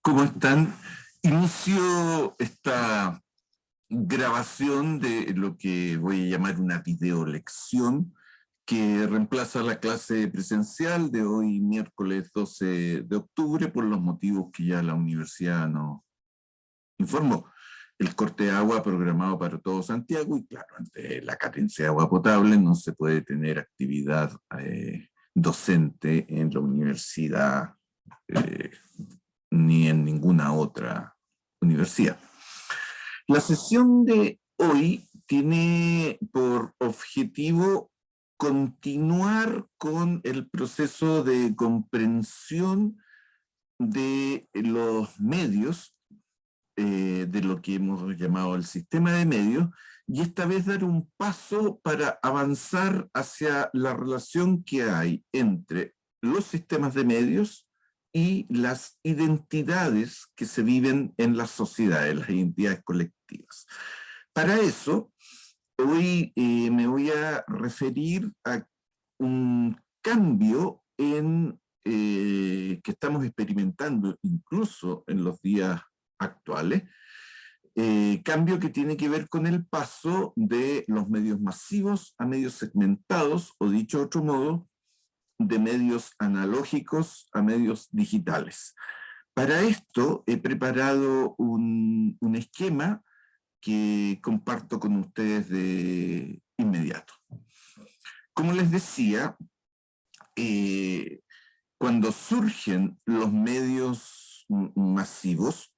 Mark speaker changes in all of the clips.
Speaker 1: ¿Cómo están? Inicio esta grabación de lo que voy a llamar una videolección que reemplaza la clase presencial de hoy, miércoles 12 de octubre, por los motivos que ya la universidad nos informó. El corte de agua programado para todo Santiago y claro, ante la carencia de agua potable no se puede tener actividad docente en la universidad eh, ni en ninguna otra universidad. La sesión de hoy tiene por objetivo continuar con el proceso de comprensión de los medios, de lo que hemos llamado el sistema de medios, y esta vez dar un paso para avanzar hacia la relación que hay entre los sistemas de medios y las identidades que se viven en las sociedades, las identidades colectivas. Para eso, hoy me voy a referir a un cambio que estamos experimentando incluso en los días actuales, cambio que tiene que ver con el paso de los medios masivos a medios segmentados, o dicho de otro modo, de medios analógicos a medios digitales. Para esto he preparado un esquema que comparto con ustedes de inmediato. Como les decía, cuando surgen los medios masivos,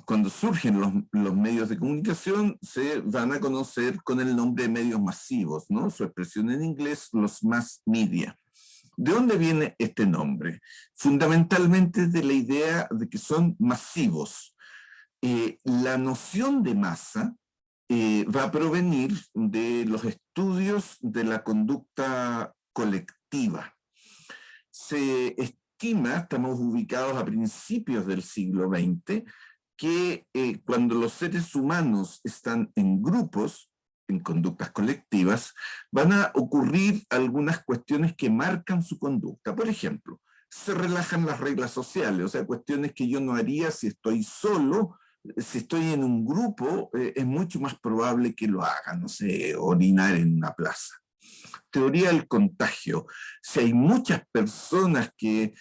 Speaker 1: cuando surgen los medios de comunicación se van a conocer con el nombre de medios masivos, ¿no? Su expresión en inglés, los mass media. ¿De dónde viene este nombre? Fundamentalmente de la idea de que son masivos. La noción de masa va a provenir de los estudios de la conducta colectiva. Se estima, estamos ubicados a principios del siglo XX, que cuando los seres humanos están en grupos, en conductas colectivas, van a ocurrir algunas cuestiones que marcan su conducta. Por ejemplo, se relajan las reglas sociales, o sea, cuestiones que yo no haría si estoy solo. Si estoy en un grupo, es mucho más probable que lo haga, no sé, orinar en una plaza. Teoría del contagio. Si hay muchas personas que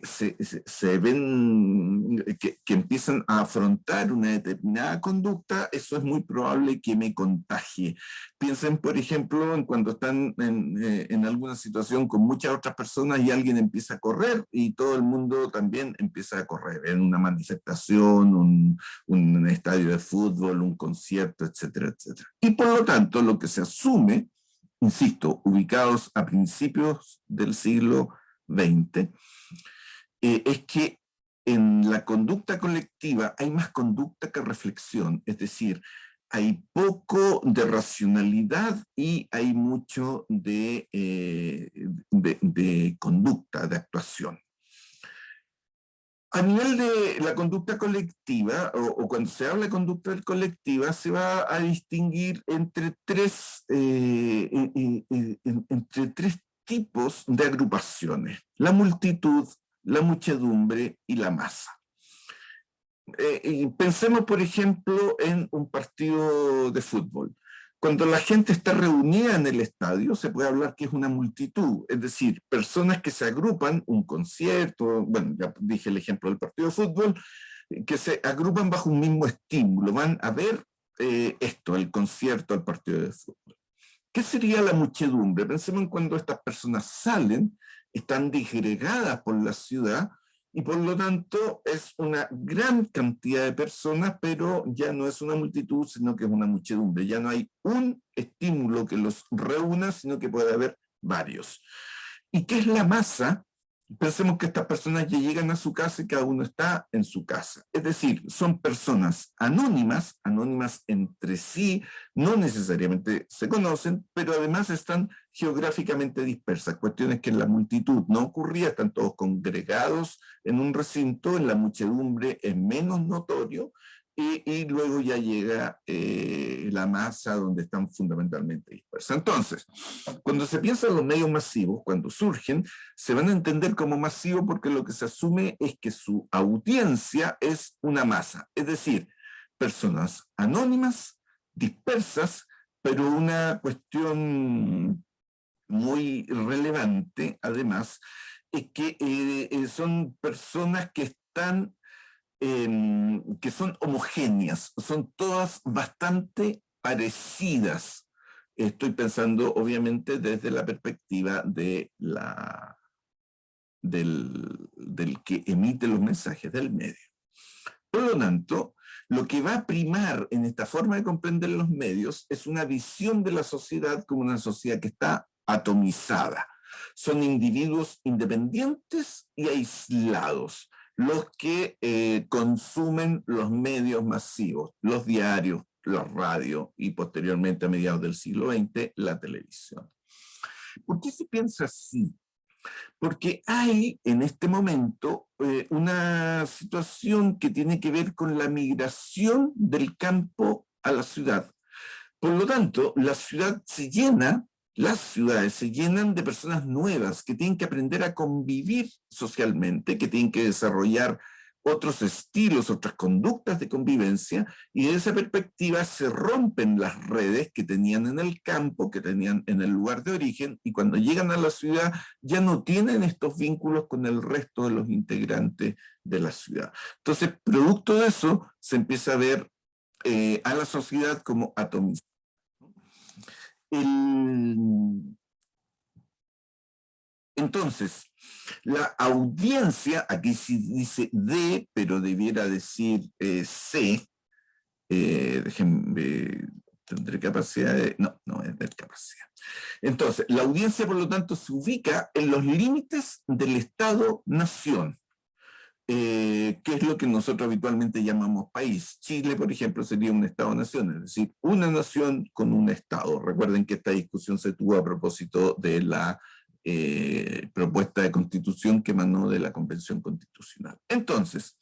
Speaker 1: se ven, que empiezan a afrontar una determinada conducta, eso es muy probable que me contagie. Piensen, por ejemplo, en cuando están en alguna situación con muchas otras personas y alguien empieza a correr y todo el mundo también empieza a correr, en una manifestación, un estadio de fútbol, un concierto, etcétera, etcétera. Y por lo tanto, lo que se asume, insisto, ubicados a principios del siglo XX, es que en la conducta colectiva hay más conducta que reflexión, es decir, hay poco de racionalidad y hay mucho de conducta, de actuación. A nivel de la conducta colectiva, o cuando se habla de conducta colectiva, se va a distinguir entre tres tipos de agrupaciones: la multitud, la muchedumbre y la masa. Pensemos, por ejemplo, en un partido de fútbol. Cuando la gente está reunida en el estadio, se puede hablar que es una multitud, es decir, personas que se agrupan, un concierto, bueno, ya dije el ejemplo del partido de fútbol, que se agrupan bajo un mismo estímulo, van a ver esto, el concierto, el partido de fútbol. ¿Qué sería la muchedumbre? Pensemos en cuando estas personas salen, están disgregadas por la ciudad, y por lo tanto es una gran cantidad de personas, pero ya no es una multitud, sino que es una muchedumbre. Ya no hay un estímulo que los reúna, sino que puede haber varios. ¿Y qué es la masa? Pensemos que estas personas ya llegan a su casa y cada uno está en su casa. Es decir, son personas anónimas, anónimas entre sí, no necesariamente se conocen, pero además están geográficamente dispersas. Cuestiones que en la multitud no ocurría, están todos congregados en un recinto, en la muchedumbre es menos notorio, y luego ya llega la masa donde están fundamentalmente dispersas. Entonces, cuando se piensa en los medios masivos, cuando surgen, se van a entender como masivos porque lo que se asume es que su audiencia es una masa, es decir, personas anónimas, dispersas, pero una cuestión muy relevante, además, es que son personas que son homogéneas, son todas bastante parecidas. Estoy pensando, obviamente, desde la perspectiva del que emite los mensajes del medio. Por lo tanto, lo que va a primar en esta forma de comprender los medios es una visión de la sociedad como una sociedad que está atomizada. Son individuos independientes y aislados los que consumen los medios masivos, los diarios, los radios y posteriormente a mediados del siglo XX, la televisión. ¿Por qué se piensa así? Porque hay en este momento una situación que tiene que ver con la migración del campo a la ciudad. Por lo tanto, las ciudades se llenan de personas nuevas que tienen que aprender a convivir socialmente, que tienen que desarrollar otros estilos, otras conductas de convivencia, y de esa perspectiva se rompen las redes que tenían en el campo, que tenían en el lugar de origen, y cuando llegan a la ciudad ya no tienen estos vínculos con el resto de los integrantes de la ciudad. Entonces, producto de eso, se empieza a ver a la sociedad como atomizada. Entonces, la audiencia, aquí sí dice D, pero debiera decir C, déjenme, tendré capacidad de... No es de capacidad. Entonces, la audiencia, por lo tanto, se ubica en los límites del Estado-Nación. Que es lo que nosotros habitualmente llamamos país. Chile, por ejemplo, sería un Estado-nación, es decir, una nación con un Estado. Recuerden que esta discusión se tuvo a propósito de la propuesta de constitución que emanó de la Convención Constitucional. Entonces,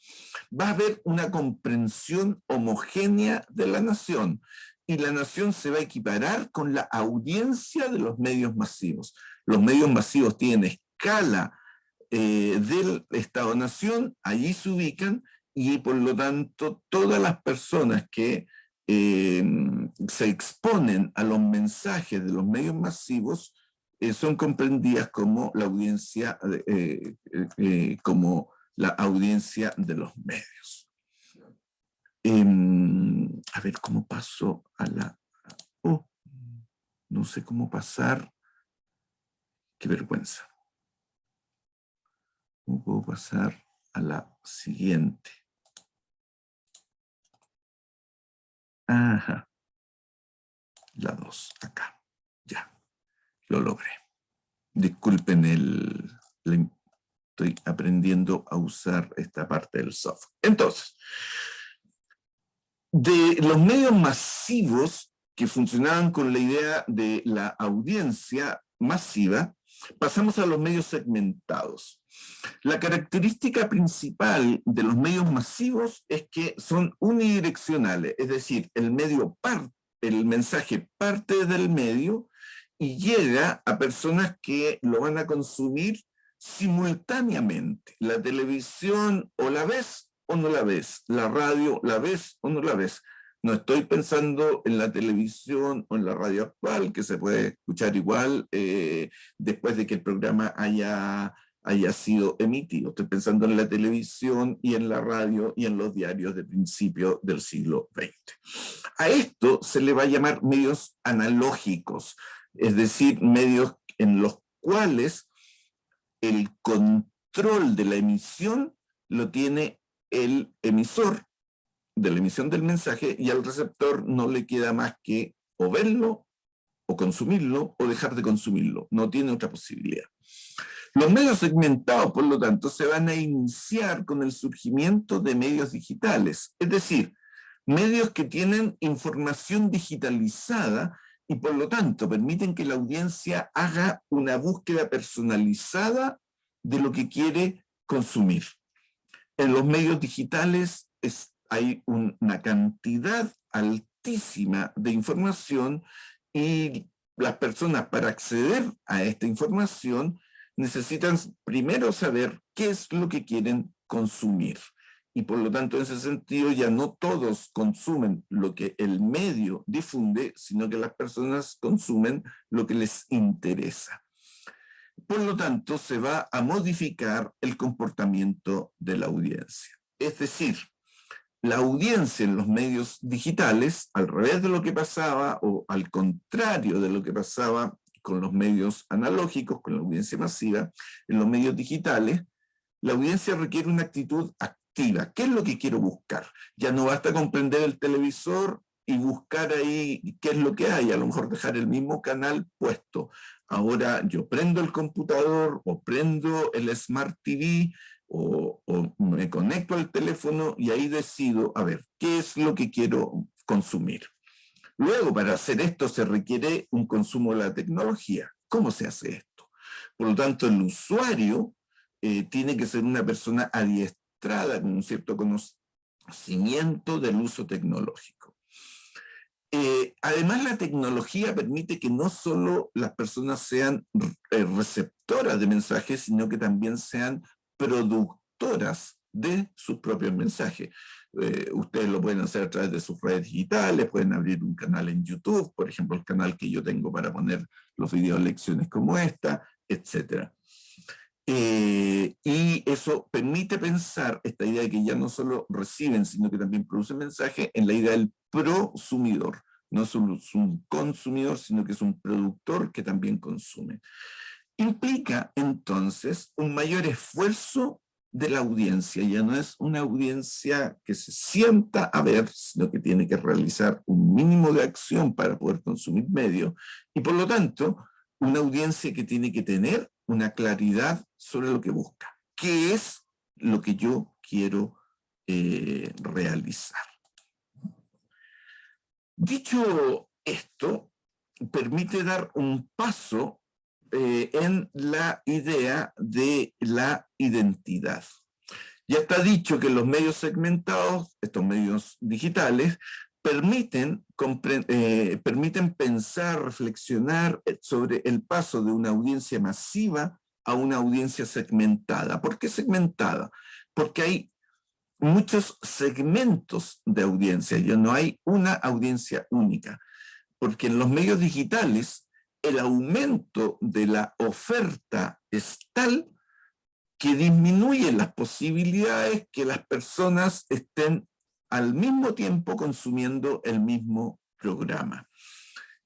Speaker 1: va a haber una comprensión homogénea de la nación y la nación se va a equiparar con la audiencia de los medios masivos. Los medios masivos tienen escala del Estado-Nación, allí se ubican y por lo tanto todas las personas que se exponen a los mensajes de los medios masivos son comprendidas como la audiencia de los medios. A ver, ¿cómo paso a la... Oh, no sé cómo pasar. Qué vergüenza. ¿Cómo puedo pasar a la siguiente? Ajá. La 2, acá. Ya. Lo logré. Disculpen estoy aprendiendo a usar esta parte del software. Entonces, de los medios masivos que funcionaban con la idea de la audiencia masiva, pasamos a los medios segmentados. La característica principal de los medios masivos es que son unidireccionales, es decir, el mensaje parte del medio y llega a personas que lo van a consumir simultáneamente. La televisión o la ves o no la ves, la radio la ves o no la ves. No estoy pensando en la televisión o en la radio actual, que se puede escuchar igual después de que el programa haya sido emitido. Estoy pensando en la televisión y en la radio y en los diarios de principio del siglo XX. A esto se le va a llamar medios analógicos, es decir, medios en los cuales el control de la emisión lo tiene el emisor de la emisión del mensaje y al receptor no le queda más que o verlo, o consumirlo, o dejar de consumirlo. No tiene otra posibilidad. Los medios segmentados, por lo tanto, se van a iniciar con el surgimiento de medios digitales, es decir, medios que tienen información digitalizada y por lo tanto permiten que la audiencia haga una búsqueda personalizada de lo que quiere consumir. En los medios digitales hay una cantidad altísima de información y las personas, para acceder a esta información, necesitan primero saber qué es lo que quieren consumir. Y por lo tanto, en ese sentido, ya no todos consumen lo que el medio difunde, sino que las personas consumen lo que les interesa. Por lo tanto, se va a modificar el comportamiento de la audiencia. Es decir, la audiencia en los medios digitales, al revés de lo que pasaba, o al contrario de lo que pasaba con los medios analógicos, con la audiencia masiva, en los medios digitales, la audiencia requiere una actitud activa. ¿Qué es lo que quiero buscar? Ya no basta con prender el televisor y buscar ahí qué es lo que hay, a lo mejor dejar el mismo canal puesto. Ahora yo prendo el computador o prendo el Smart TV o me conecto al teléfono y ahí decido, a ver, ¿qué es lo que quiero consumir? Luego, para hacer esto se requiere un consumo de la tecnología. ¿Cómo se hace esto? Por lo tanto, el usuario tiene que ser una persona adiestrada con un cierto conocimiento del uso tecnológico. Además, la tecnología permite que no solo las personas sean receptoras de mensajes, sino que también sean productoras de sus propios mensajes. Ustedes lo pueden hacer a través de sus redes digitales, pueden abrir un canal en YouTube, por ejemplo, el canal que yo tengo para poner los videos lecciones como esta, etc. Y eso permite pensar esta idea de que ya no solo reciben, sino que también producen mensaje en la idea del prosumidor. No solo es un consumidor, sino que es un productor que también consume. Implica entonces un mayor esfuerzo de la audiencia. Ya no es una audiencia que se sienta a ver, sino que tiene que realizar un mínimo de acción para poder consumir medios. Y por lo tanto, una audiencia que tiene que tener una claridad sobre lo que busca. ¿Qué es lo que yo quiero realizar? Dicho esto, permite dar un paso en la idea de la identidad. Ya está dicho que los medios segmentados, estos medios digitales, permiten pensar, reflexionar sobre el paso de una audiencia masiva a una audiencia segmentada. ¿Por qué segmentada? Porque hay muchos segmentos de audiencia, ya no hay una audiencia única, porque en los medios digitales el aumento de la oferta es tal que disminuye las posibilidades que las personas estén al mismo tiempo consumiendo el mismo programa.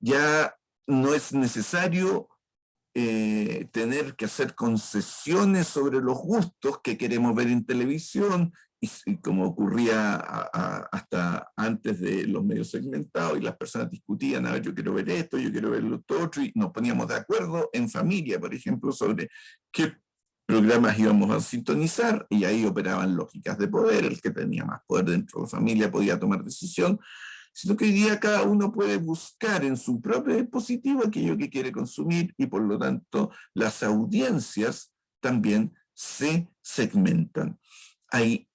Speaker 1: Ya no es necesario tener que hacer concesiones sobre los gustos que queremos ver en televisión, y como ocurría hasta antes de los medios segmentados, y las personas discutían, a ver, yo quiero ver esto, yo quiero ver lo otro, y nos poníamos de acuerdo en familia, por ejemplo, sobre qué programas íbamos a sintonizar, y ahí operaban lógicas de poder. El que tenía más poder dentro de la familia podía tomar decisión, sino que hoy día cada uno puede buscar en su propio dispositivo aquello que quiere consumir, y por lo tanto las audiencias también se segmentan. Hay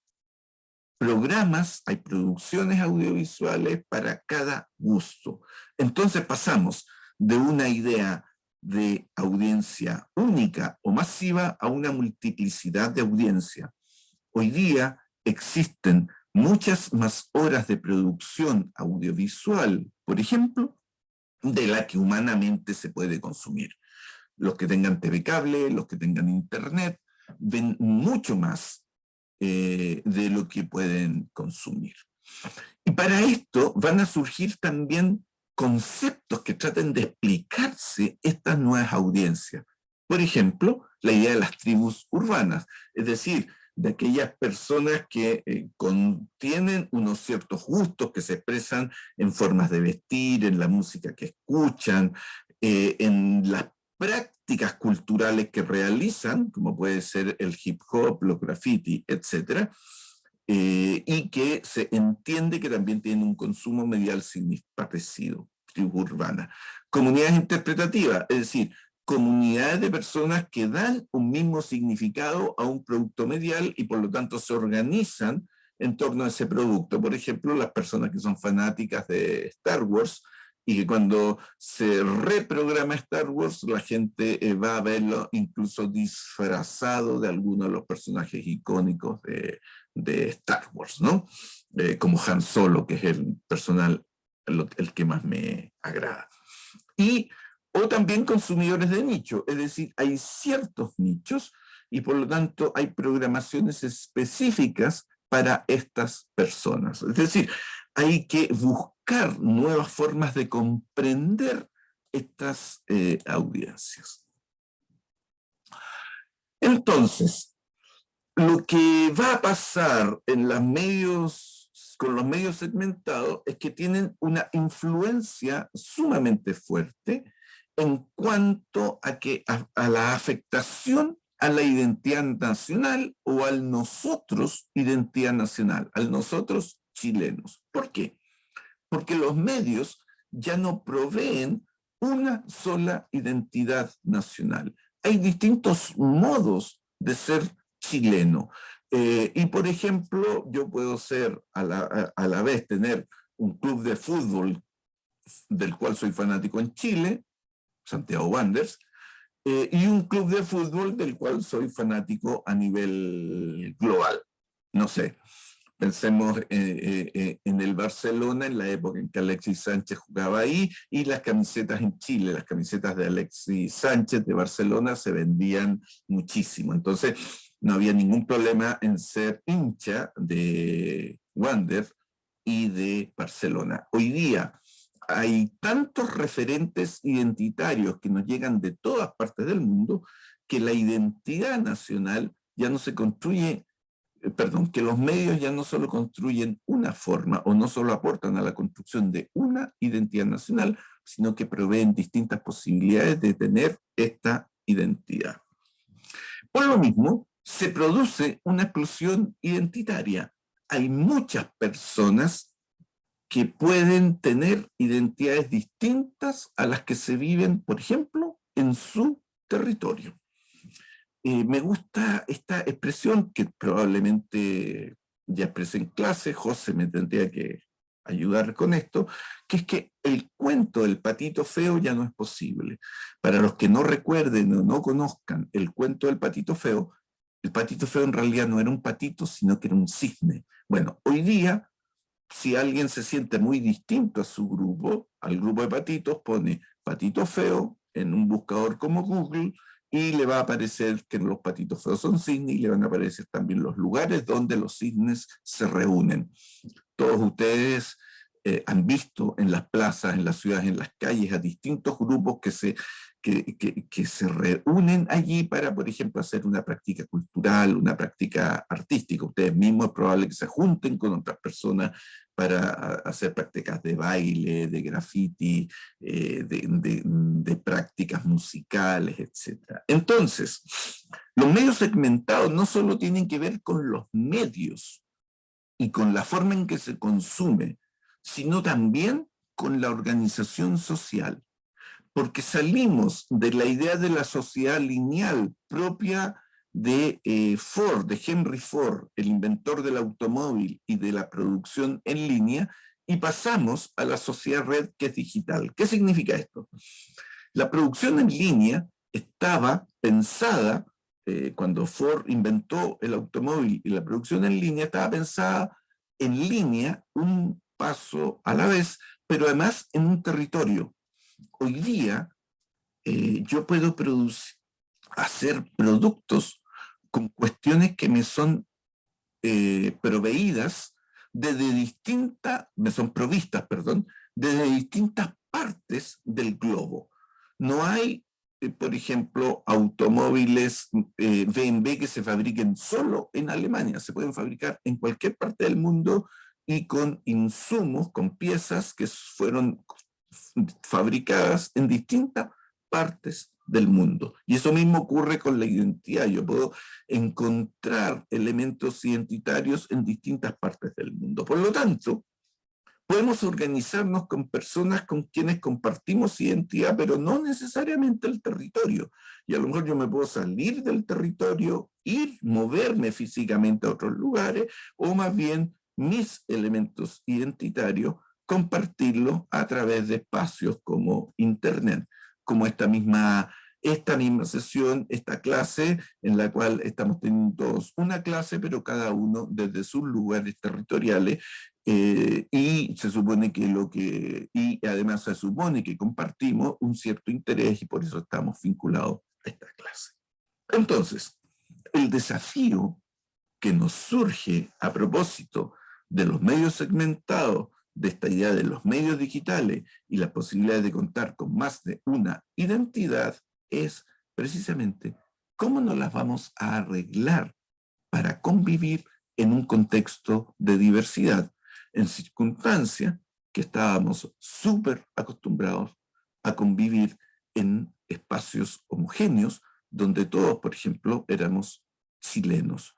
Speaker 1: programas, hay producciones audiovisuales para cada gusto. Entonces pasamos de una idea de audiencia única o masiva a una multiplicidad de audiencia. Hoy día existen muchas más horas de producción audiovisual, por ejemplo, de la que humanamente se puede consumir. Los que tengan TV cable, los que tengan internet, ven mucho más de lo que pueden consumir. Y para esto van a surgir también conceptos que traten de explicarse estas nuevas audiencias. Por ejemplo, la idea de las tribus urbanas, es decir, de aquellas personas que tienen unos ciertos gustos que se expresan en formas de vestir, en la música que escuchan, en las prácticas culturales que realizan, como puede ser el hip hop, los graffiti, etc., y que se entiende que también tienen un consumo medial parecido, tribu urbana. Comunidades interpretativas, es decir, comunidades de personas que dan un mismo significado a un producto medial y por lo tanto se organizan en torno a ese producto. Por ejemplo, las personas que son fanáticas de Star Wars y que cuando se reprograma Star Wars, la gente va a verlo incluso disfrazado de alguno de los personajes icónicos de Star Wars, ¿no? Como Han Solo, que es el personal, el que más me agrada. O también consumidores de nicho, es decir, hay ciertos nichos y por lo tanto hay programaciones específicas para estas personas. Es decir, hay que buscar nuevas formas de comprender estas audiencias. Entonces, lo que va a pasar en los medios, con los medios segmentados, es que tienen una influencia sumamente fuerte en cuanto a la afectación a la identidad nacional o al nosotros identidad nacional, al nosotros chilenos. ¿Por qué? Porque los medios ya no proveen una sola identidad nacional. Hay distintos modos de ser chileno. Y por ejemplo, yo puedo ser a la vez tener un club de fútbol del cual soy fanático en Chile, Santiago Wanderers, y un club de fútbol del cual soy fanático a nivel global. No sé, pensemos en el Barcelona, en la época en que Alexis Sánchez jugaba ahí, y las camisetas en Chile, las camisetas de Alexis Sánchez de Barcelona se vendían muchísimo. Entonces, no había ningún problema en ser hincha de Wander y de Barcelona. Hoy día hay tantos referentes identitarios que nos llegan de todas partes del mundo que la identidad nacional ya no se construye, que los medios ya no solo construyen una forma o no solo aportan a la construcción de una identidad nacional, sino que proveen distintas posibilidades de tener esta identidad. Por lo mismo, se produce una explosión identitaria. Hay muchas personas que pueden tener identidades distintas a las que se viven, por ejemplo, en su territorio. Me gusta esta expresión que probablemente ya expresé en clase, José me tendría que ayudar con esto, que es que el cuento del patito feo ya no es posible. Para los que no recuerden o no conozcan el cuento del patito feo, el patito feo en realidad no era un patito, sino que era un cisne. Bueno, hoy día, si alguien se siente muy distinto a su grupo, al grupo de patitos, pone patito feo en un buscador como Google y le va a aparecer que los patitos feos son cisnes y le van a aparecer también los lugares donde los cisnes se reúnen. Todos ustedes han visto en las plazas, en las ciudades, en las calles, a distintos grupos que se reúnen allí para, por ejemplo, hacer una práctica cultural, una práctica artística. Ustedes mismos es probable que se junten con otras personas para hacer prácticas de baile, de graffiti, de prácticas musicales, etc. Entonces, los medios segmentados no solo tienen que ver con los medios y con la forma en que se consume, sino también con la organización social. Porque salimos de la idea de la sociedad lineal propia de Ford, de Henry Ford, el inventor del automóvil y de la producción en línea, y pasamos a la sociedad red que es digital. ¿Qué significa esto? La producción en línea estaba pensada, cuando Ford inventó el automóvil y la producción en línea, estaba pensada en línea, un paso a la vez, pero además en un territorio. Hoy día yo puedo hacer productos con cuestiones que me son provistas desde distintas partes del globo. No hay, por ejemplo, automóviles BMW que se fabriquen solo en Alemania, se pueden fabricar en cualquier parte del mundo y con insumos, con piezas que fueron fabricadas en distintas partes del mundo. Y eso mismo ocurre con la identidad. Yo puedo encontrar elementos identitarios en distintas partes del mundo. Por lo tanto, Podemos organizarnos con personas con quienes compartimos identidad, pero no necesariamente el territorio. Y a lo mejor yo me puedo salir del territorio, moverme físicamente a otros lugares, o más bien mis elementos identitarios, compartirlos a través de espacios como Internet, como esta misma sesión, esta clase, en la cual estamos teniendo todos una clase, pero cada uno desde sus lugares territoriales, y se supone y además se supone que compartimos un cierto interés y por eso estamos vinculados a esta clase. Entonces, el desafío que nos surge a propósito de los medios segmentados, de esta idea de los medios digitales y la posibilidad de contar con más de una identidad es precisamente cómo nos las vamos a arreglar para convivir en un contexto de diversidad, en circunstancias que estábamos súper acostumbrados a convivir en espacios homogéneos, donde todos, por ejemplo, éramos chilenos.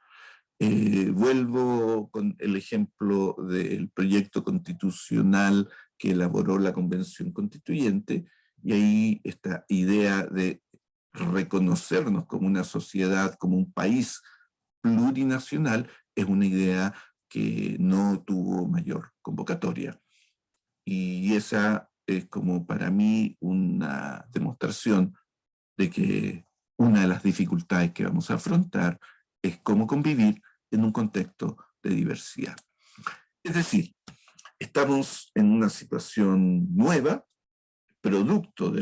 Speaker 1: Vuelvo con el ejemplo del proyecto constitucional que elaboró la Convención Constituyente, y ahí esta idea de reconocernos como una sociedad, como un país plurinacional, es una idea que no tuvo mayor convocatoria. Y esa es como para mí una demostración de que una de las dificultades que vamos a afrontar es cómo convivir en un contexto de diversidad. Es decir, estamos en una situación nueva, producto de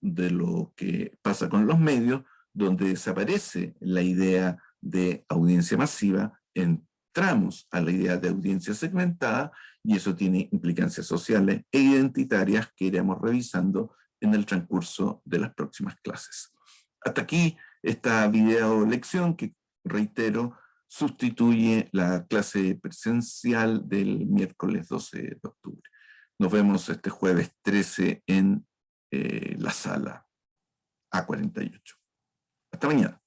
Speaker 1: de lo que pasa con los medios, donde desaparece la idea de audiencia masiva, entramos a la idea de audiencia segmentada, y eso tiene implicancias sociales e identitarias que iremos revisando en el transcurso de las próximas clases. Hasta aquí esta video lección que, reitero, sustituye la clase presencial del miércoles 12 de octubre. Nos vemos este jueves 13 en la sala A48. Hasta mañana.